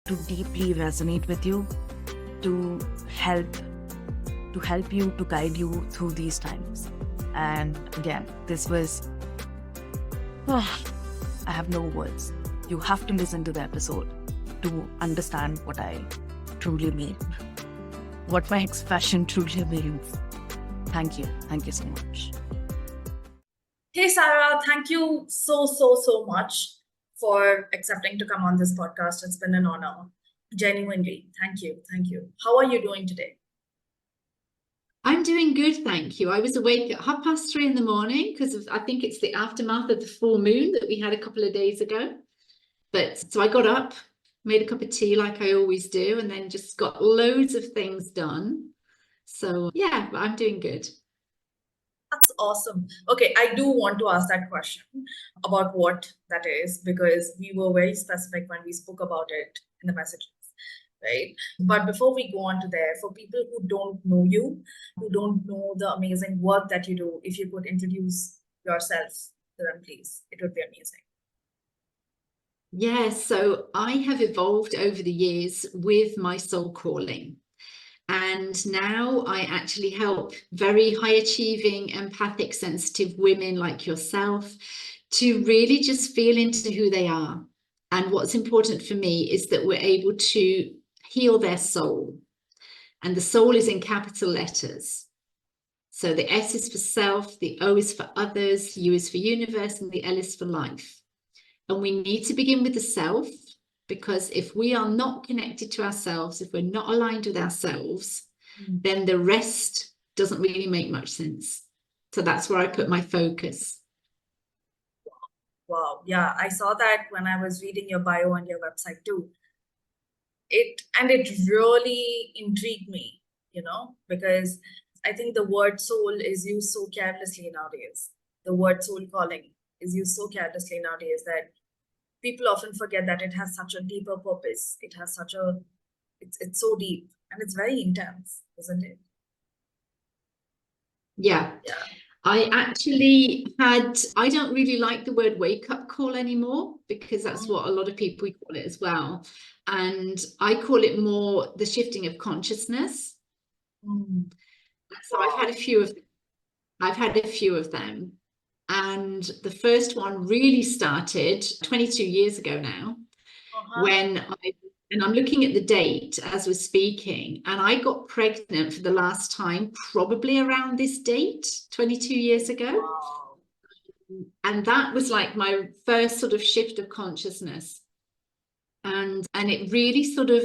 to deeply resonate with you, to help you, to guide you through these times. And again, this was, I have no words. You have to listen to the episode to understand what I truly mean, what my expression truly means. Thank you so much. Hey Sarah, thank you so much for accepting to come on this podcast. It's been an honor. Genuinely, thank you. How are you doing today? I'm doing good, thank you. I was awake at 3:30 in the morning because I think it's the aftermath of the full moon that we had a couple of days ago. But so I got up, made a cup of tea like I always do, and then just got loads of things done. So yeah, I'm doing good. That's awesome. Okay, I do want to ask that question about what that is, because we were very specific when we spoke about it in the messages, right? But before we go on to there, for people who don't know you, who don't know the amazing work that you do, if you could introduce yourself to them, please, it would be amazing. Yeah, so I have evolved over the years with my soul calling. And now I actually help very high achieving, empathic, sensitive women like yourself to really just feel into who they are. And what's important for me is that we're able to heal their soul. And the soul is in capital letters. So the S is for self, the O is for others, the U is for universe, and the L is for life. And we need to begin with the self, because if we are not connected to ourselves, if we're not aligned with ourselves, then the rest doesn't really make much sense. So that's where I put my focus. Wow. Yeah, I saw that when I was reading your bio on your website too. It really intrigued me, because I think the word soul is used so carelessly nowadays. The word soul calling is used so carelessly nowadays that people often forget that it has such a deeper purpose. It has it's so deep and it's very intense, isn't it? Yeah. I don't really like the word wake up call anymore, because that's what a lot of people call it as well. And I call it more the shifting of consciousness. So I've had a few of them. And the first one really started 22 years ago now, when I'm looking at the date as we're speaking, and I got pregnant for the last time, probably around this date, 22 years ago. Wow. And that was like my first sort of shift of consciousness. And it really sort of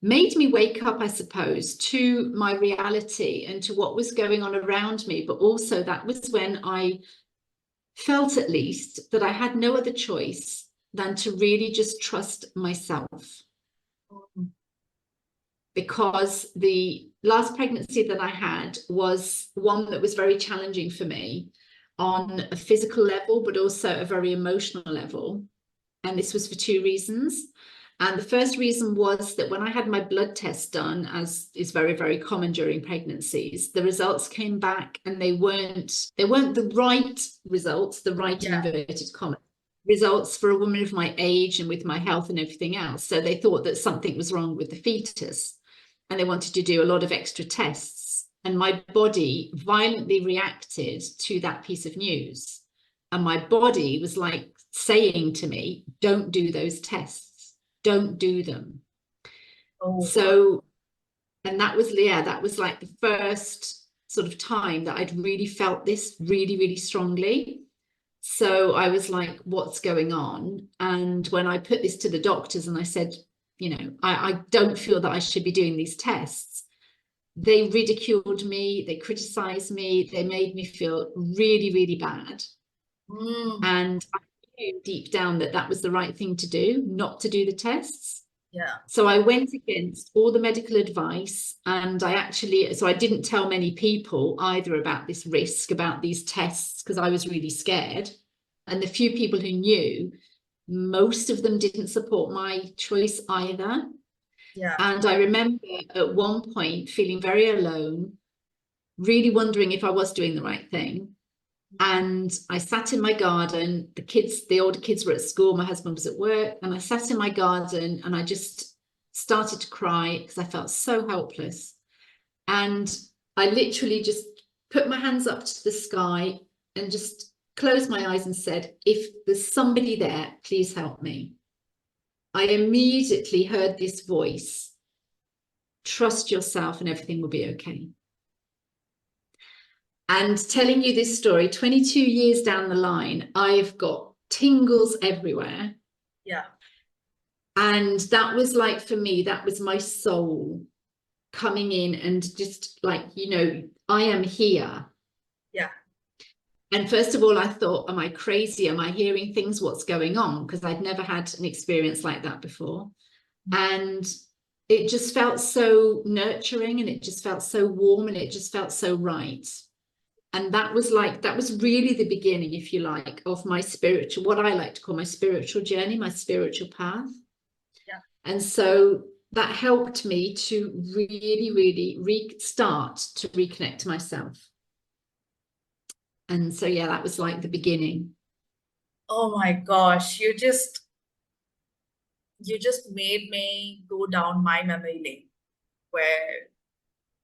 made me wake up, I suppose, to my reality and to what was going on around me. But also that was when I felt, at least, that I had no other choice than to really just trust myself. Because the last pregnancy that I had was one that was very challenging for me on a physical level, but also a very emotional level. And this was for two reasons. And the first reason was that when I had my blood test done, as is very, very common during pregnancies, the results came back and they weren't the right results, the right in inverted commas, results for a woman of my age and with my health and everything else. So they thought that something was wrong with the fetus and they wanted to do a lot of extra tests. And my body violently reacted to that piece of news. And my body was like saying to me, don't do those tests. Don't do them. So, and that was like the first sort of time that I'd really felt this really, really strongly. So I was like, what's going on? And when I put this to the doctors and I said, I don't feel that I should be doing these tests, they ridiculed me, they criticized me, they made me feel really, really bad. And I knew deep down that was the right thing to do, not to do the tests. So I went against all the medical advice, and I didn't tell many people either about this risk, about these tests, because I was really scared. And the few people who knew, most of them didn't support my choice either. And I remember at one point feeling very alone, really wondering if I was doing the right thing. And I sat in my garden, the older kids were at school, my husband was at work, and I sat in my garden and I just started to cry because I felt so helpless. And I literally just put my hands up to the sky and just closed my eyes and said, if there's somebody there, please help me. I immediately heard this voice, trust yourself and everything will be okay. And telling you this story, 22 years down the line, I've got tingles everywhere. Yeah. And that was like, for me, that was my soul coming in and just like, you know, I am here. Yeah. And first of all, I thought, am I crazy? Am I hearing things? What's going on? Because I'd never had an experience like that before. And it just felt so nurturing, and it just felt so warm, and it just felt so right. And that was really the beginning, if you like, of my spiritual, what I like to call my spiritual journey, my spiritual path. Yeah. And so that helped me to really, really start to reconnect to myself. And so, yeah, that was like the beginning. Oh my gosh, you just made me go down my memory lane, where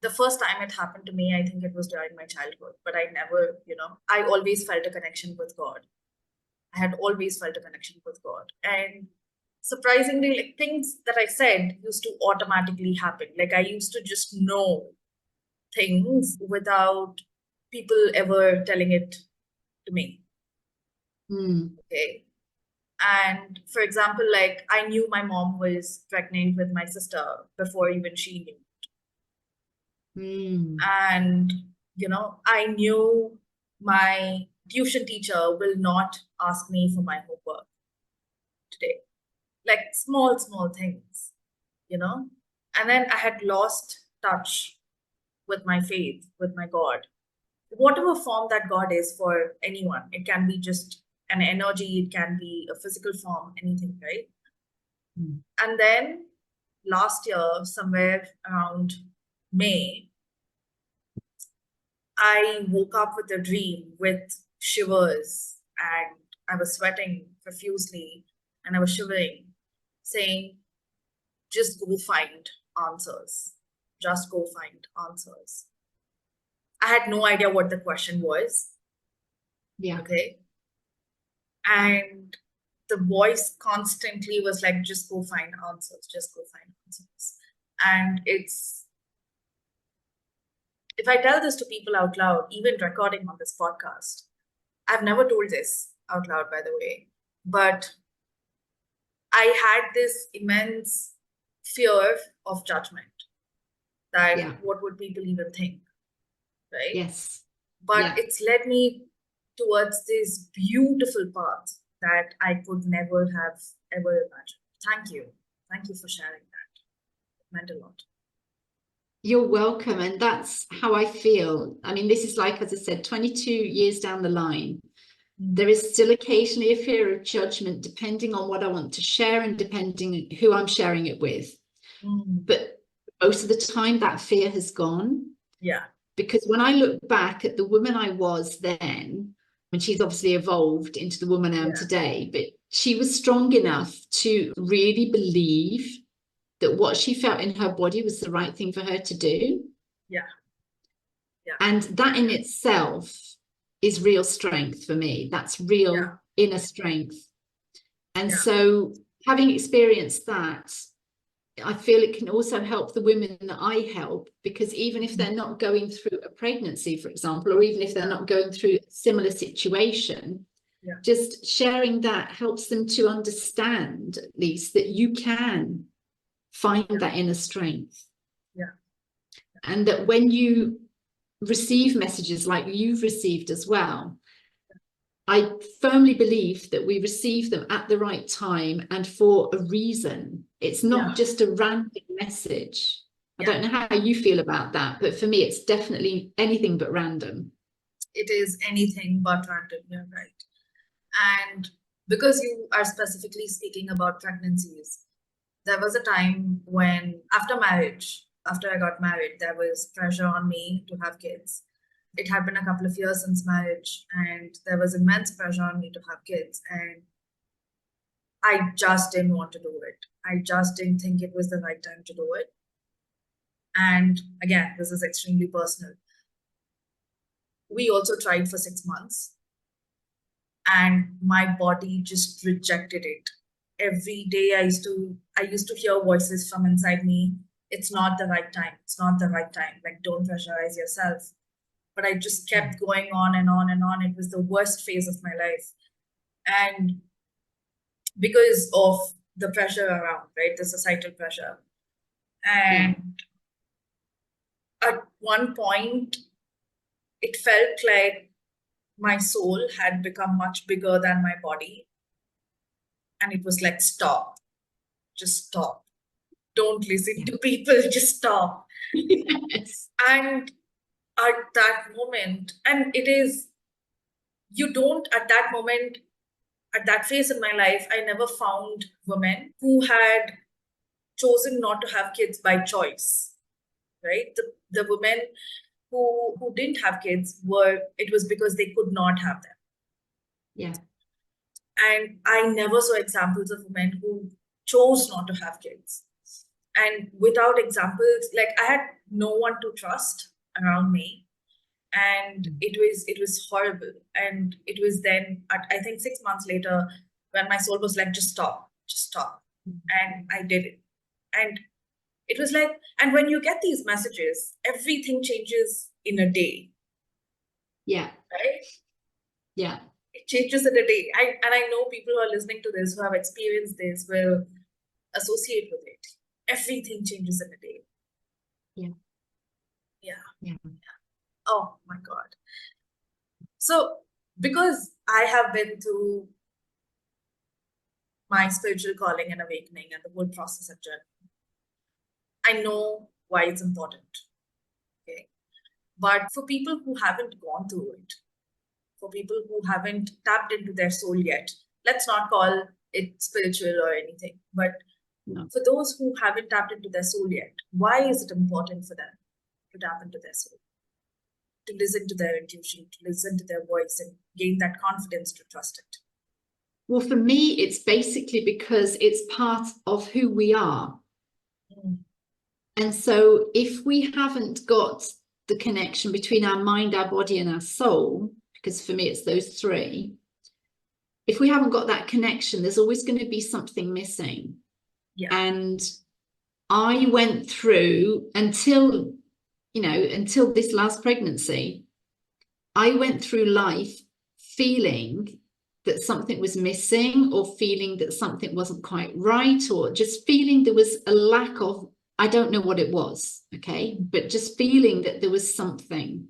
the first time it happened to me, I think it was during my childhood, but I never, I always felt a connection with God. I had always felt a connection with God. And surprisingly, like, things that I said used to automatically happen. Like, I used to just know things without people ever telling it to me. Okay. And for example, like, I knew my mom was pregnant with my sister before even she knew. And, I knew my tuition teacher will not ask me for my homework today. Like, small things, And then I had lost touch with my faith, with my God. Whatever form that God is for anyone, it can be just an energy, it can be a physical form, anything, right? And then last year, somewhere around May, I woke up with a dream with shivers, and I was sweating profusely and I was shivering, saying, just go find answers. Just go find answers. I had no idea what the question was. Yeah. Okay. And the voice constantly was like, just go find answers, just go find answers. And if I tell this to people out loud, even recording on this podcast, I've never told this out loud, by the way, but I had this immense fear of judgment, that what would people even think, right? Yes. But it's led me towards this beautiful path that I could never have ever imagined. Thank you. Thank you for sharing that. It meant a lot. You're welcome. And that's how I feel. I mean, this is like, as I said, 22 years down the line, there is still occasionally a fear of judgment, depending on what I want to share and depending who I'm sharing it with. But most of the time that fear has gone. Yeah. Because when I look back at the woman I was then, when she's obviously evolved into the woman I am today, but she was strong enough to really believe that what she felt in her body was the right thing for her to do. Yeah. Yeah. And that in itself is real strength for me. That's real inner strength. And so having experienced that, I feel it can also help the women that I help, because even if they're not going through a pregnancy, for example, or even if they're not going through a similar situation, just sharing that helps them to understand at least that you can find that inner strength. And that when you receive messages like you've received as well, I firmly believe that we receive them at the right time and for a reason. It's not just a random message. I don't know how you feel about that, but for me, it's definitely anything but random. It is anything but random, you're right. And because you are specifically speaking about pregnancies, there was a time when, after marriage, after I got married, there was pressure on me to have kids. It had been a couple of years since marriage, and there was immense pressure on me to have kids. And I just didn't want to do it. I just didn't think it was the right time to do it. And again, this is extremely personal. We also tried for 6 months, and my body just rejected it. Every day I used to hear voices from inside me. It's not the right time. It's not the right time. Like, don't pressurize yourself. But I just kept going on and on and on. It was the worst phase of my life. And because of the pressure around, right? The societal pressure. And at one point, it felt like my soul had become much bigger than my body. And it was like, stop. Just stop. Don't listen to people. Just stop. Yes. And at that moment, and it is, you don't, at that moment, at that phase in my life, I never found women who had chosen not to have kids by choice, right? The women who didn't have kids it was because they could not have them. Yeah. And I never saw examples of women who chose not to have kids. And without examples, like, I had no one to trust around me. And it was horrible. And it was then, I think 6 months later, when my soul was like, just stop. And I did it. And it was like, and when you get these messages, everything changes in a day. Yeah. Right? Yeah. It changes in a day. And I know people who are listening to this, who have experienced this, will associate with it. Everything changes in a day. Yeah. Oh my God. So, because I have been through my spiritual calling and awakening and the whole process of journey, I know why it's important. Okay. But for people who haven't gone through it, for people who haven't tapped into their soul yet, let's not call it spiritual or anything, but for those who haven't tapped into their soul yet, why is it important for them to tap into their soul? To listen to their intuition, to listen to their voice, and gain that confidence to trust it? Well, for me, it's basically because it's part of who we are. And so if we haven't got the connection between our mind, our body, and our soul, because for me, it's those three, if we haven't got that connection, there's always going to be something missing. Yeah. And I went through until this last pregnancy, I went through life feeling that something was missing, or feeling that something wasn't quite right, or just feeling there was a lack of, I don't know what it was, okay, but just feeling that there was something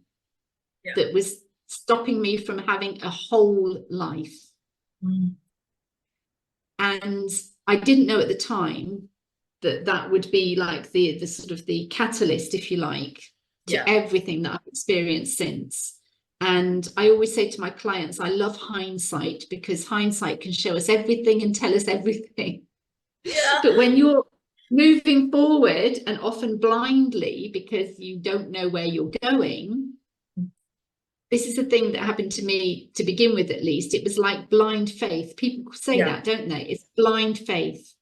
that was stopping me from having a whole life. And I didn't know at the time that would be like the sort of the catalyst, if you like, to everything that I've experienced since. And I always say to my clients, I love hindsight, because hindsight can show us everything and tell us everything. Yeah. But when you're moving forward, and often blindly because you don't know where you're going, this is the thing that happened to me to begin with, at least. It was like blind faith. People say that, don't they? It's blind faith.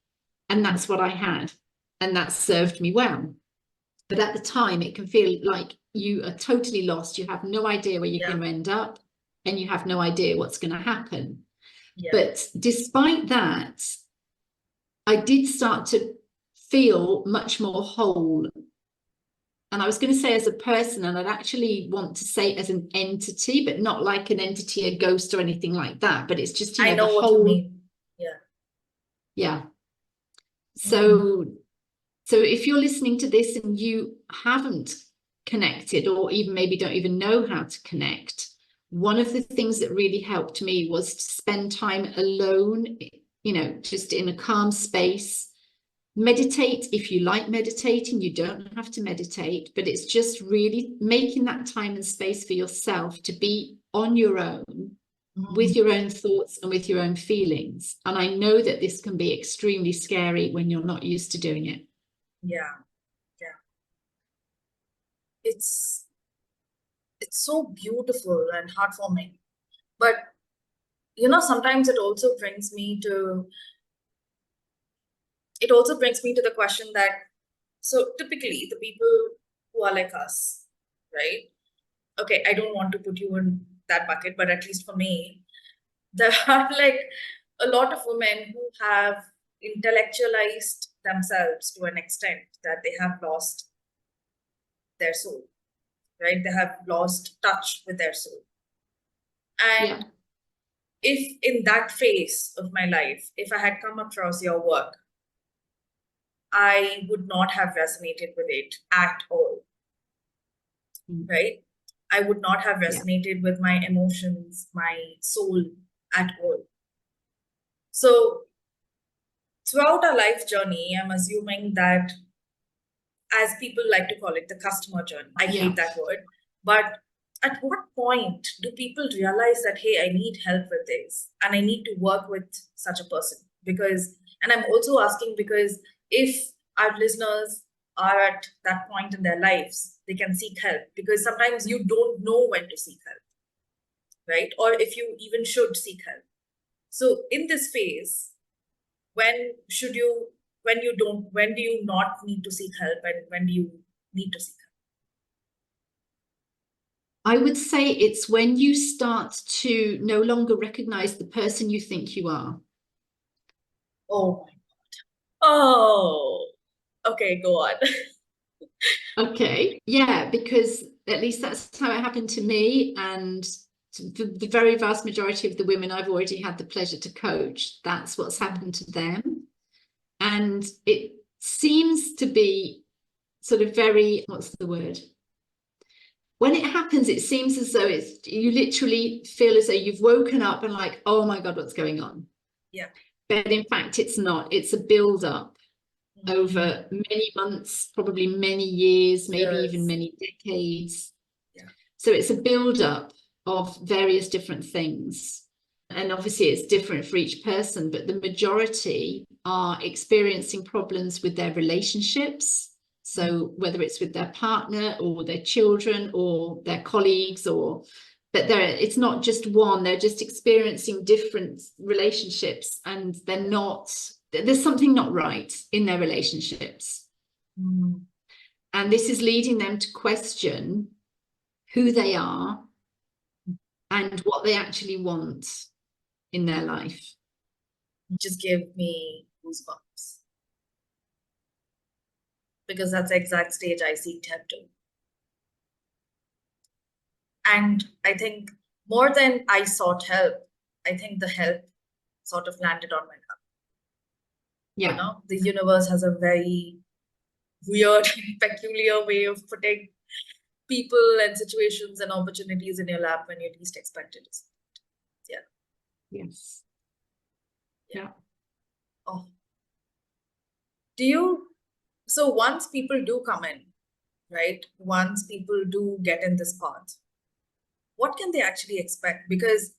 And that's what I had. And that served me well. But at the time, it can feel like you are totally lost. You have no idea where you're going to end up, and you have no idea what's going to happen. But despite that, I did start to feel much more whole. And I was going to say as a person, and I'd actually want to say as an entity, but not like an entity, a ghost or anything like that. But it's just, I know the what whole, you mean. Yeah. So if you're listening to this and you haven't connected, or even maybe don't even know how to connect, one of the things that really helped me was to spend time alone, just in a calm space. Meditate if you like meditating. You don't have to meditate, but it's just really making that time and space for yourself to be on your own, with your own thoughts and with your own feelings. And I know that this can be extremely scary when you're not used to doing it. It's so beautiful and heartwarming. But sometimes it also brings me to it also brings me to the question that, so typically the people who are like us, right? Okay, I don't want to put you in that bucket, but at least for me, there are like a lot of women who have intellectualized themselves to an extent that they have lost their soul, right? They have lost touch with their soul. And Yeah. if in that phase of my life, if I had come across your work, I would not have resonated with it at all, right? I would not have resonated with my emotions, my soul at all. So throughout our life journey, I'm assuming that, as people like to call it, the customer journey. I hate that word. But at what point do people realize that, hey, I need help with this and I need to work with such a person? Because, and I'm also asking because if our listeners are at that point in their lives, they can seek help, because sometimes you don't know when to seek help, right? Or if you even should seek help. So in this phase, when do you not need to seek help, and when do you need to seek help? I would say it's when you start to no longer recognize the person you think you are. Oh my God. Oh, okay, go on. Okay. Yeah, because at least that's how it happened to me. And the very vast majority of the women I've already had the pleasure to coach, that's what's happened to them. And it seems to be sort of very, what's the word? When it happens, it seems as though you literally feel as though you've woken up and like, oh my God, what's going on? Yeah. But in fact, it's not. It's a build-up over many months, probably many years, maybe even many decades. Yeah. So it's a build-up of various different things. And obviously it's different for each person, but the majority are experiencing problems with their relationships. So whether it's with their partner or their children or their colleagues, but it's not just one, they're just experiencing different relationships, and there's something not right in their relationships. And this is leading them to question who they are and what they actually want in their life. Just give me goosebumps, because that's the exact stage I seeked help to. And I think more than I sought help, I think the help sort of landed on my lap. Yeah. You know, the universe has a very weird, peculiar way of putting people and situations and opportunities in your lap when you least expect it. Yeah. Yes. Yeah. Oh. So once people do come in, right? Once people do get in this path, what can they actually expect? Because,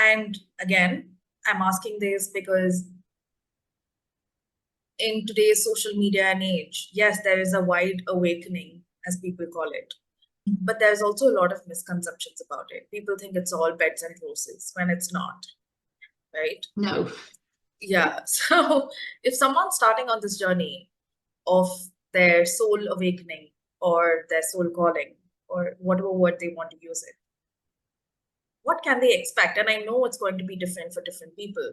and again, I'm asking this because in today's social media and age, yes, there is a wide awakening, as people call it, but there's also a lot of misconceptions about it. People think it's all beds and roses when it's not, right? No. Yeah. So if someone's starting on this journey of their soul awakening or their soul calling, or whatever word they want to use it, what can they expect? And I know it's going to be different for different people,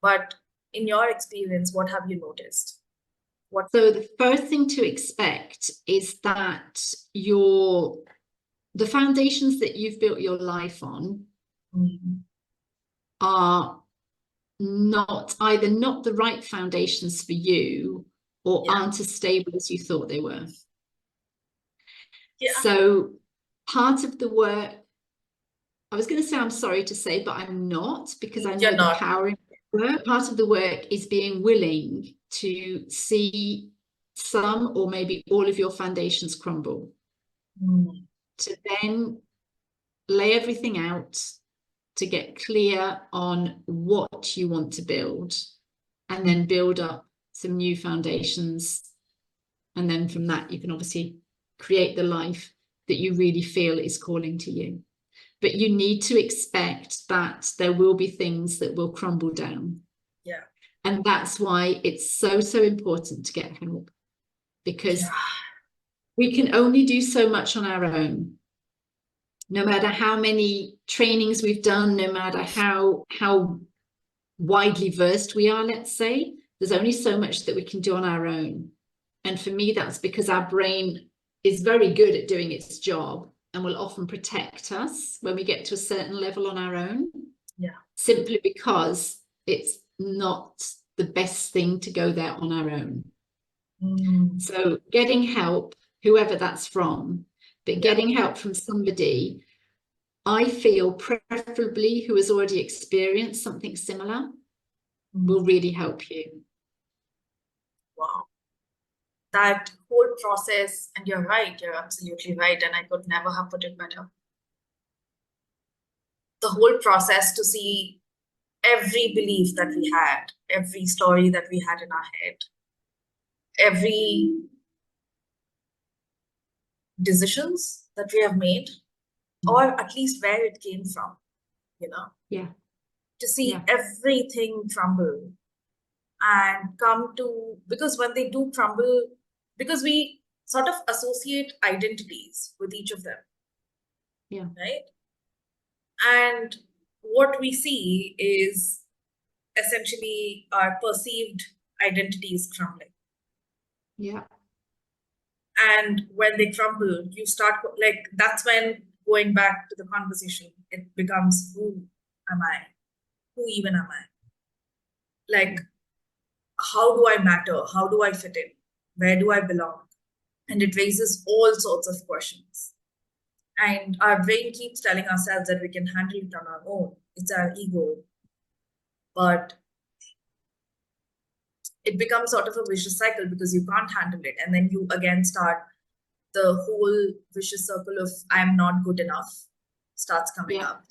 but in your experience, what have you noticed? So the first thing to expect is that the foundations that you've built your life on are either not the right foundations for you, or aren't as stable as you thought they were. So part of the work, I was going to say, I'm sorry to say, but I'm not, because I know the power in work. Part of the work is being willing to see some or maybe all of your foundations crumble. To then lay everything out, to get clear on what you want to build, and then build up some new foundations. And then from that, you can obviously create the life that you really feel is calling to you. But you need to expect that there will be things that will crumble down. Yeah. And that's why it's so, so important to get help, because Yeah. we can only do so much on our own. No matter how many trainings we've done, no matter how widely versed we are, let's say, there's only so much that we can do on our own. And for me, that's because our brain is very good at doing its job and will often protect us when we get to a certain level on our own. Yeah. Simply because it's not the best thing to go there on our own. So getting help, whoever that's from, but getting help from somebody, I feel preferably who has already experienced something similar, will really help you. Wow. That whole process, and you're right, you're absolutely right, and I could never have put it better. The whole process to see every belief that we had, every story that we had in our head, every decisions that we have made, or at least where it came from, you know? Yeah. To see Yeah. everything crumble and come to, because when they do crumble, because we sort of associate identities with each of them. Yeah. Right? And what we see is essentially our perceived identities crumbling. Yeah. And when they crumble, you start, like, that's when, going back to the conversation, it becomes, who am I? Who even am I? Like, how do I matter? How do I fit in? Where do I belong? And it raises all sorts of questions. And our brain keeps telling ourselves that we can handle it on our own. It's our ego. But it becomes sort of a vicious cycle because you can't handle it. And then you again start the whole vicious circle of I'm not good enough starts coming up.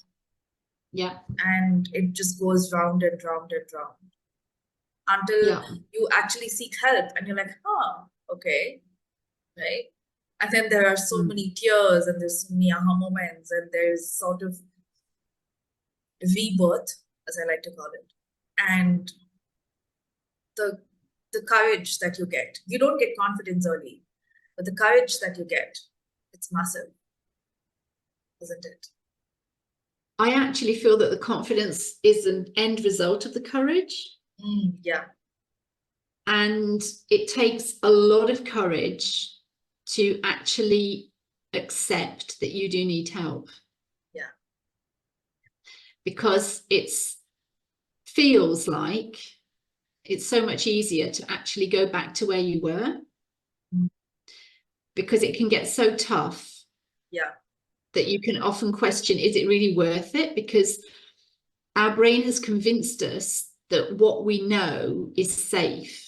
Yeah. And it just goes round and round and round until you actually seek help and you're like, okay, right? And then there are so many tears and there's so many aha moments and there's sort of rebirth, as I like to call it. And the courage that you get. You don't get confidence early, but the courage that you get, it's massive, isn't it? I actually feel that the confidence is an end result of the courage. Yeah. And it takes a lot of courage to actually accept that you do need help. Yeah. Because it feels like it's so much easier to actually go back to where you were. Because it can get so tough. Yeah. That you can often question, is it really worth it? Because our brain has convinced us that what we know is safe.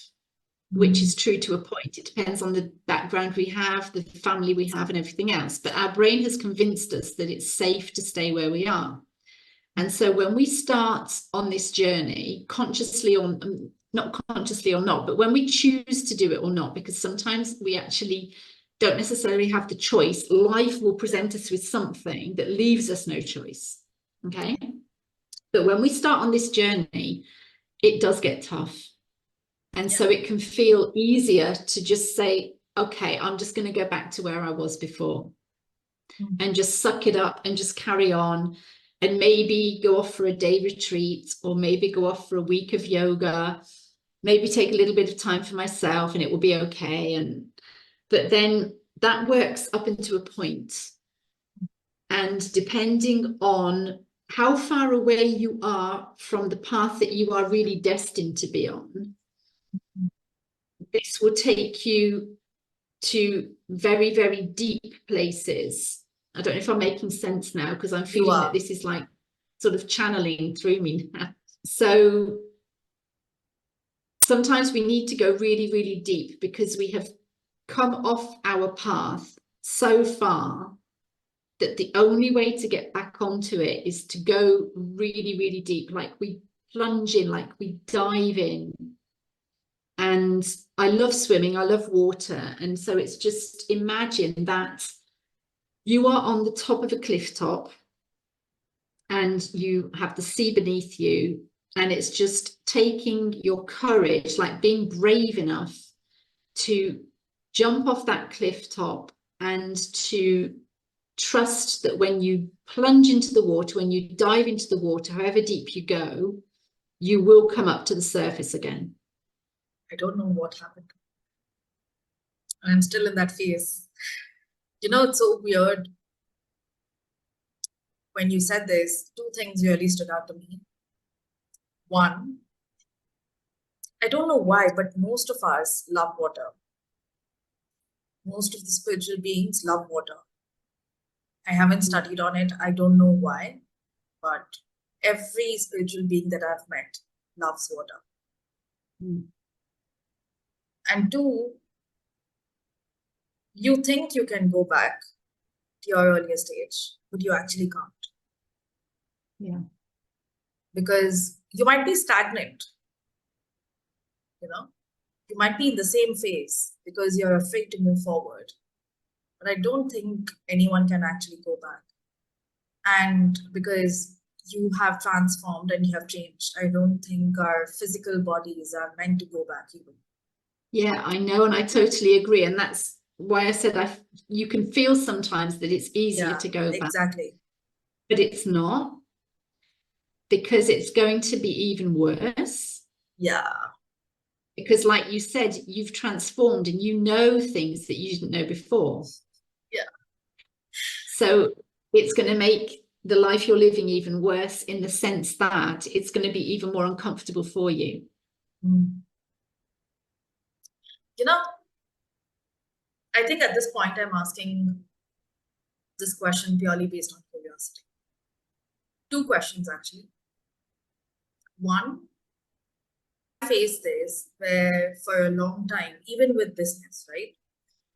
Which is true to a point. It depends on the background we have, the family we have, and everything else. But our brain has convinced us that it's safe to stay where we are. And so when we start on this journey, consciously or not consciously or not, but when we choose to do it or not, because sometimes we actually don't necessarily have the choice, life will present us with something that leaves us no choice. Okay? But when we start on this journey, it does get tough. And so it can feel easier to just say, okay, I'm just going to go back to where I was before and just suck it up and just carry on and maybe go off for a day retreat or maybe go off for a week of yoga, maybe take a little bit of time for myself and it will be okay. But then that works up into a point. And depending on how far away you are from the path that you are really destined to be on, this will take you to very, very deep places. I don't know if I'm making sense now because I'm feeling that this is like sort of channeling through me now. So sometimes we need to go really, really deep because we have come off our path so far that the only way to get back onto it is to go really, really deep, like we plunge in, like we dive in. And I love swimming, I love water. And so it's just imagine that you are on the top of a cliff top and you have the sea beneath you And it's just taking your courage, like being brave enough to jump off that cliff top and to trust that when you plunge into the water, when you dive into the water, however deep you go, you will come up to the surface again. I don't know what happened. I'm still in that phase. You know, it's so weird. When you said this, two things really stood out to me. One, I don't know why, but most of us love water. Most of the spiritual beings love water. I haven't studied on it. I don't know why, but every spiritual being that I've met loves water. Mm. And two, you think you can go back to your earlier stage, but you actually can't. Yeah. Because you might be stagnant, you know, you might be in the same phase because you're afraid to move forward. But I don't think anyone can actually go back. And because you have transformed and you have changed, I don't think our physical bodies are meant to go back even. Yeah, I know, and I totally agree. And that's why I said you can feel sometimes that it's easier to go back. Exactly. But it's not, because it's going to be even worse. Yeah. Because like you said, you've transformed and you know things that you didn't know before. Yeah. So it's going to make the life you're living even worse, in the sense that it's going to be even more uncomfortable for you. Mm. You know, I think at this point I'm asking this question purely based on curiosity. Two questions actually. One, I faced this where for a long time, even with business, right?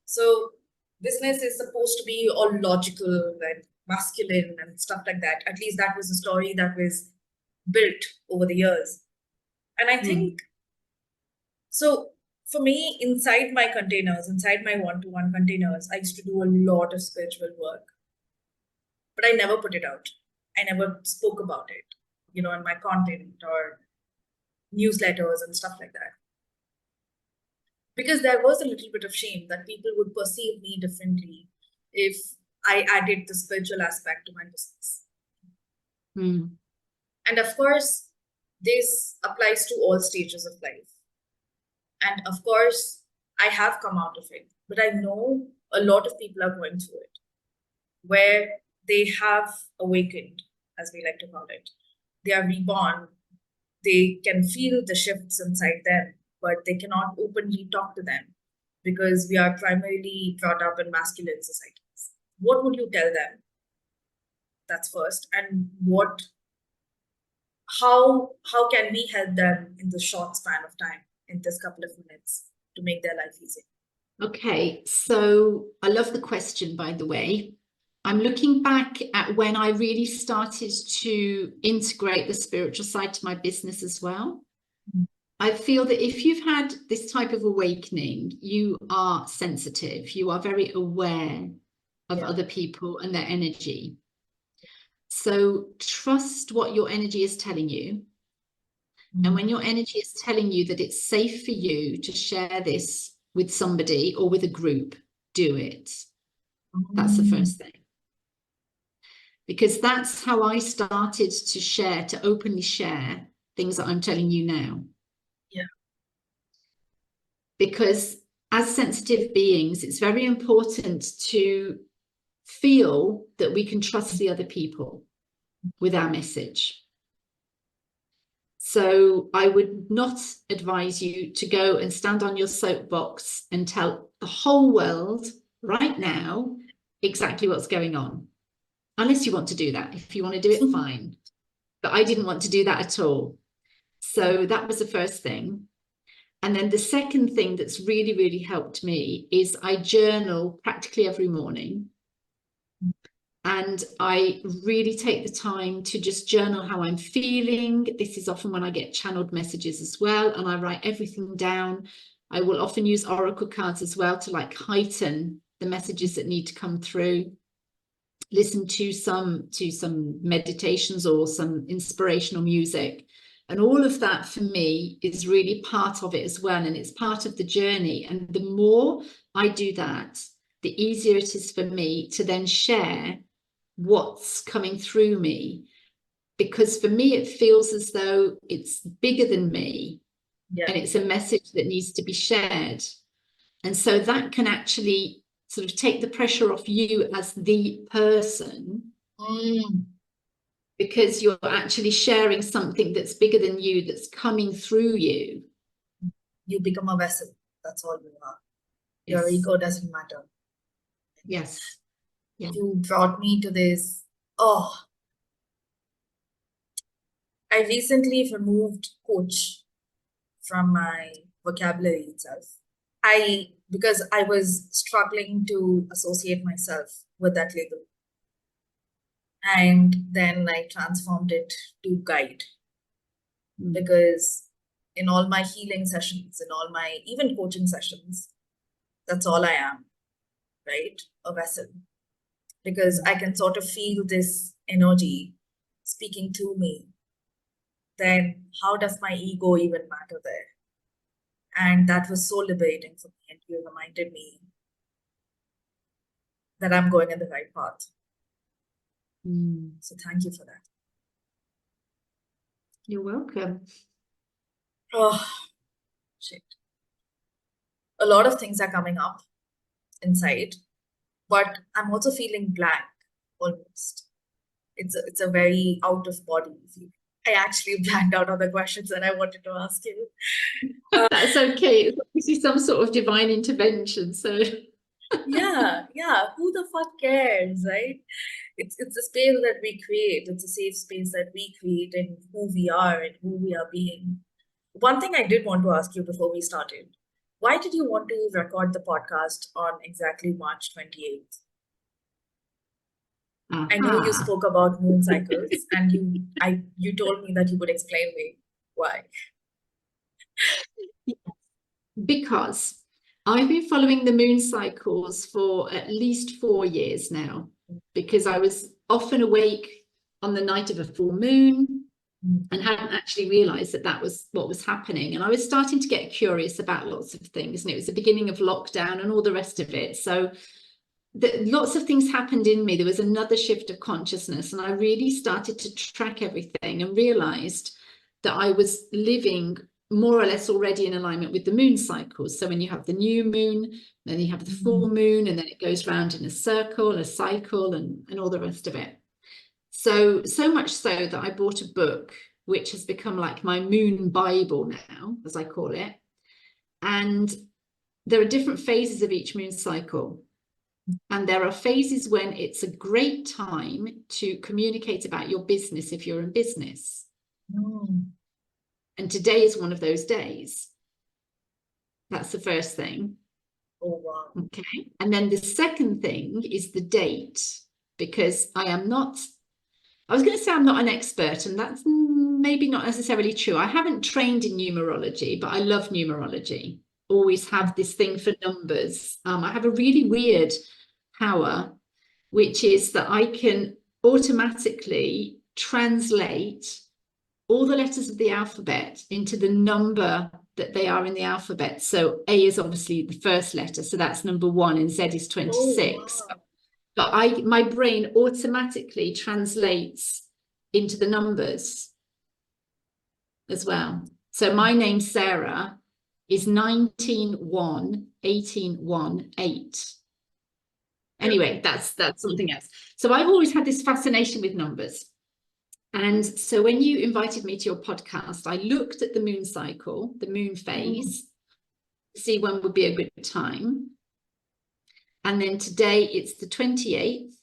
So business is supposed to be all logical and masculine and stuff like that. At least that was a story that was built over the years. And I think, so for me, inside my containers, inside my one-to-one containers, I used to do a lot of spiritual work, but I never put it out. I never spoke about it, you know, in my content or newsletters and stuff like that. Because there was a little bit of shame that people would perceive me differently if I added the spiritual aspect to my business. Mm. And of course, this applies to all stages of life. And of course, I have come out of it, but I know a lot of people are going through it, where they have awakened, as we like to call it. They are reborn. They can feel the shifts inside them, but they cannot openly talk to them because we are primarily brought up in masculine societies. What would you tell them? That's first. And how can we help them in the short span of time, in this couple of minutes, to make their life easier? Okay, so I love the question, by the way. I'm looking back at when I really started to integrate the spiritual side to my business as well. Mm. I feel that if you've had this type of awakening, you are sensitive, you are very aware of other people and their energy. So trust what your energy is telling you. And when your energy is telling you that it's safe for you to share this with somebody or with a group, do it. That's the first thing. Because that's how I started to openly share things that I'm telling you now. Yeah. Because as sensitive beings, it's very important to feel that we can trust the other people with our message. So I would not advise you to go and stand on your soapbox and tell the whole world right now exactly what's going on. Unless you want to do that. If you want to do it, fine. But I didn't want to do that at all. So that was the first thing. And then the second thing that's really, really helped me is I journal practically every morning. And I really take the time to just journal how I'm feeling. This is often when I get channeled messages as well, and I write everything down. I will often use oracle cards as well to like heighten the messages that need to come through. Listen to some meditations or some inspirational music And all of that for me is really part of it as well. And it's part of the journey. And the more I do that, the easier it is for me to then share what's coming through me. Because for me, it feels as though it's bigger than me. Yeah. And it's a message that needs to be shared. And so that can actually sort of take the pressure off you as the person. Because you're actually sharing something that's bigger than you, that's coming through you. You become a vessel. That's all you are. Yes. Your ego doesn't matter. Yes. Yeah. You brought me to this. Oh, I recently removed coach from my vocabulary itself. Because I was struggling to associate myself with that label. And then I transformed it to guide. Because in all my healing sessions, in all my even coaching sessions, that's all I am, right? A vessel. Because I can sort of feel this energy speaking to me. Then how does my ego even matter there? And that was so liberating for me. And you reminded me that I'm going in the right path. So thank you for that. You're welcome. Oh, shit. A lot of things are coming up inside, but I'm also feeling blank almost. It's a very out of body feeling. I actually blanked out on the questions that I wanted to ask you. That's okay. It's obviously some sort of divine intervention. So yeah. Who the fuck cares, right? It's a space that we create. It's a safe space that we create in who we are and who we are being. One thing I did want to ask you before we started, why did you want to record the podcast on exactly March 28th? I know you spoke about moon cycles and you told me that you would explain me why. Because I've been following the moon cycles for at least 4 years now, because I was often awake on the night of a full moon and hadn't actually realized that that was what was happening. And I was starting to get curious about lots of things, and it was the beginning of lockdown and all the rest of it. So lots of things happened in me. There was another shift of consciousness, and I really started to track everything and realized that I was living more or less already in alignment with the moon cycles. So when you have the new moon, then you have the full moon, and then it goes round in a circle, a cycle, and all the rest of it. So much so that I bought a book, which has become like my moon Bible now, as I call it. And there are different phases of each moon cycle. And there are phases when it's a great time to communicate about your business if you're in business. And today is one of those days. That's the first thing. Oh, wow. Okay. And then the second thing is the date, because I'm not an expert, and that's maybe not necessarily true. I haven't trained in numerology, but I love numerology. Always have this thing for numbers. I have a really weird power, which is that I can automatically translate all the letters of the alphabet into the number that they are in the alphabet. So A is obviously the first letter, so that's number 1, and Z is 26. Oh, wow. But my brain automatically translates into the numbers as well. So my name, Sarah, is 19-1-18-1-8. Anyway, that's something else. So I've always had this fascination with numbers. And so when you invited me to your podcast, I looked at the moon cycle, the moon phase, to see when would be a good time. And then today it's the 28th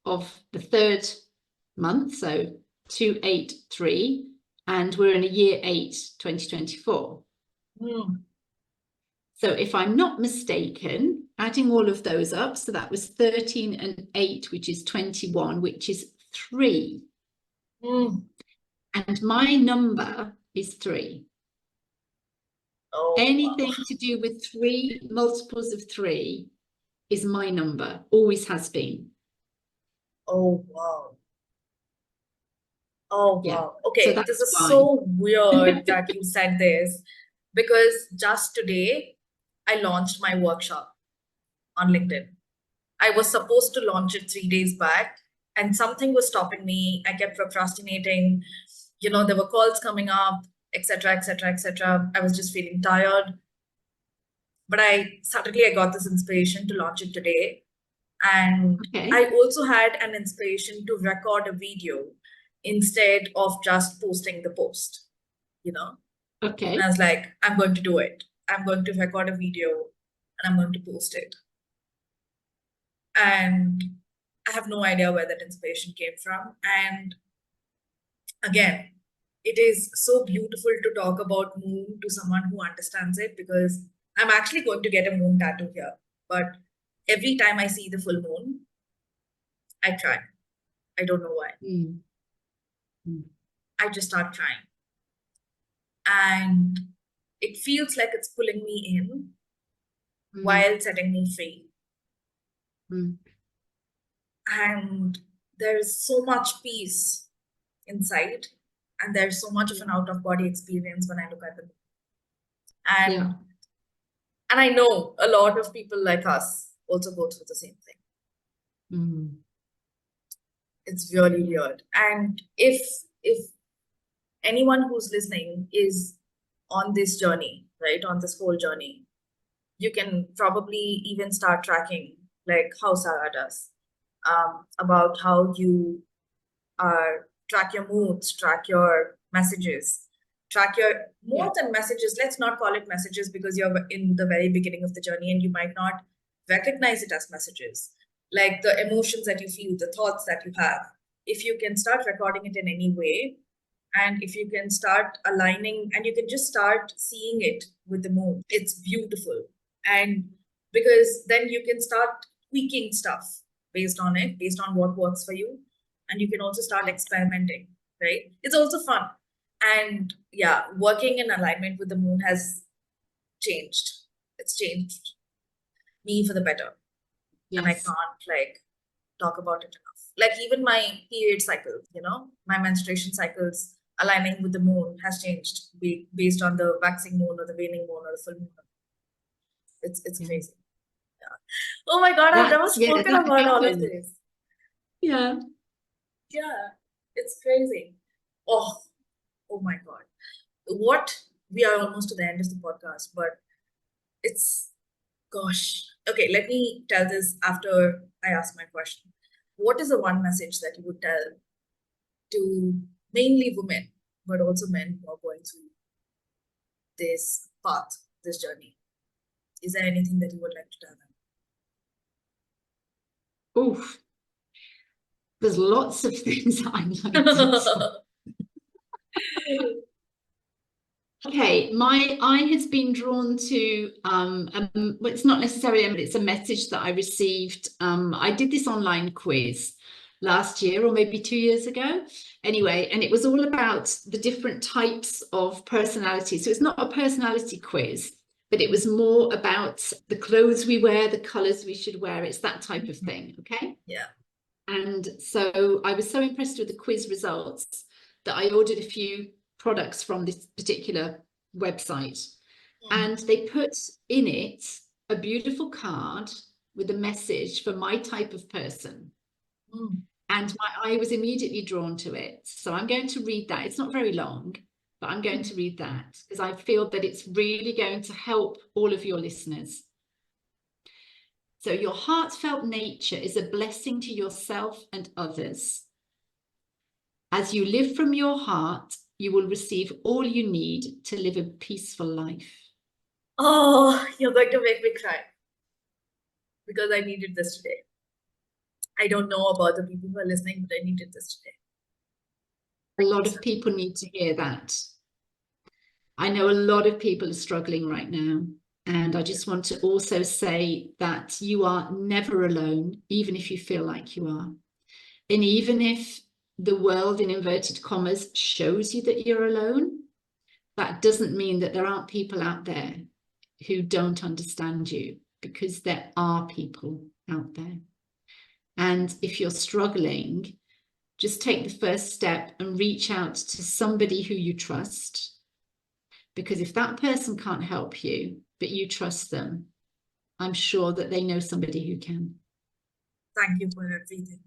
of the 3rd month, so 283, and we're in a year 8, 2024. So if I'm not mistaken, adding all of those up, so that was 13 and 8, which is 21, which is 3. And my number is 3. Oh, Anything wow. to do with 3, multiples of 3, is my number, always has been. Oh, wow. Oh, Yeah. wow. So Okay, that's this is why. so weird that you said this because just today I launched my workshop on LinkedIn. I was supposed to launch it 3 days back, and something was stopping me. I kept procrastinating. There were calls coming up, etc., etc., etc. I was just feeling tired. But suddenly I got this inspiration to launch it today. And Okay. I also had an inspiration to record a video instead of just posting the post, you know? Okay. And I was like, I'm going to do it. I'm going to record a video and I'm going to post it. And I have no idea where that inspiration came from. And again, it is so beautiful to talk about moon to someone who understands it, because I'm actually going to get a moon tattoo here. But every time I see the full moon, I cry. I don't know why. Mm. Mm. I just start crying. And it feels like it's pulling me in while setting me free. Mm. And there's so much peace inside. And there's so much of an out-of-body experience when I look at the moon. And Yeah. and I know a lot of people like us also go through the same thing. Mm. It's really weird. And if anyone who's listening is on this journey, right, on this whole journey, you can probably even start tracking, like how Sarah does, about how you track your moods, track your messages, track your more than messages. Let's not call it messages because you're in the very beginning of the journey and you might not recognize it as messages. Like the emotions that you feel, the thoughts that you have. If you can start recording it in any way, and if you can start aligning and you can just start seeing it with the moon, it's beautiful. And because then you can start tweaking stuff based on it, based on what works for you. And you can also start experimenting, right? It's also fun. And yeah, working in alignment with the moon has changed. It's changed me for the better. And I Yes. can't talk about it enough. Like even my period cycle, my menstruation cycles aligning with the moon has changed based on the waxing moon or the waning moon or the full moon. It's crazy. Yeah. Oh my God, I've never spoken that about all of happens. this. Yeah. Yeah, it's crazy. Oh my God. We are almost to the end of the podcast, but gosh. Okay, let me tell this after I ask my question. What is the one message that you would tell to mainly women, but also men who are going through this path, this journey? Is there anything that you would like to tell them? Oof. There's lots of things I'd like to say. Okay, my eye has been drawn to well, it's not necessarily, but it's a message that I received. I did this online quiz last year or maybe 2 years ago. Anyway, and it was all about the different types of personality. So it's not a personality quiz, but it was more about the clothes we wear, the colors we should wear. It's that type of thing. Okay. Yeah. And so I was so impressed with the quiz results that I ordered a few products from this particular website, and they put in it a beautiful card with a message for my type of person. And my eye was immediately drawn to it. So I'm going to read that. It's not very long, but I'm going to read that because I feel that it's really going to help all of your listeners. So your heartfelt nature is a blessing to yourself and others. As you live from your heart, you will receive all you need to live a peaceful life. Oh, you're going to make me cry because I needed this today. I don't know about the people who are listening, but I needed this today. A lot of people need to hear that. I know a lot of people are struggling right now. And I just want to also say that you are never alone, even if you feel like you are. And even if the world, in inverted commas, shows you that you're alone, that doesn't mean that there aren't people out there who don't understand you, because there are people out there. And if you're struggling, just take the first step and reach out to somebody who you trust. Because if that person can't help you, but you trust them, I'm sure that they know somebody who can. Thank you for everything.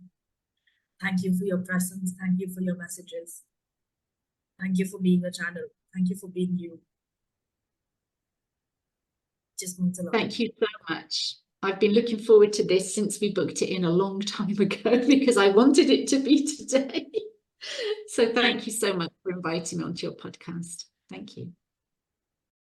Thank you for your presence. Thank you for your messages. Thank you for being a channel. Thank you for being you. Just means a lot. Thank you so much. I've been looking forward to this since we booked it in a long time ago because I wanted it to be today. So thank you so much for inviting me onto your podcast. Thank you.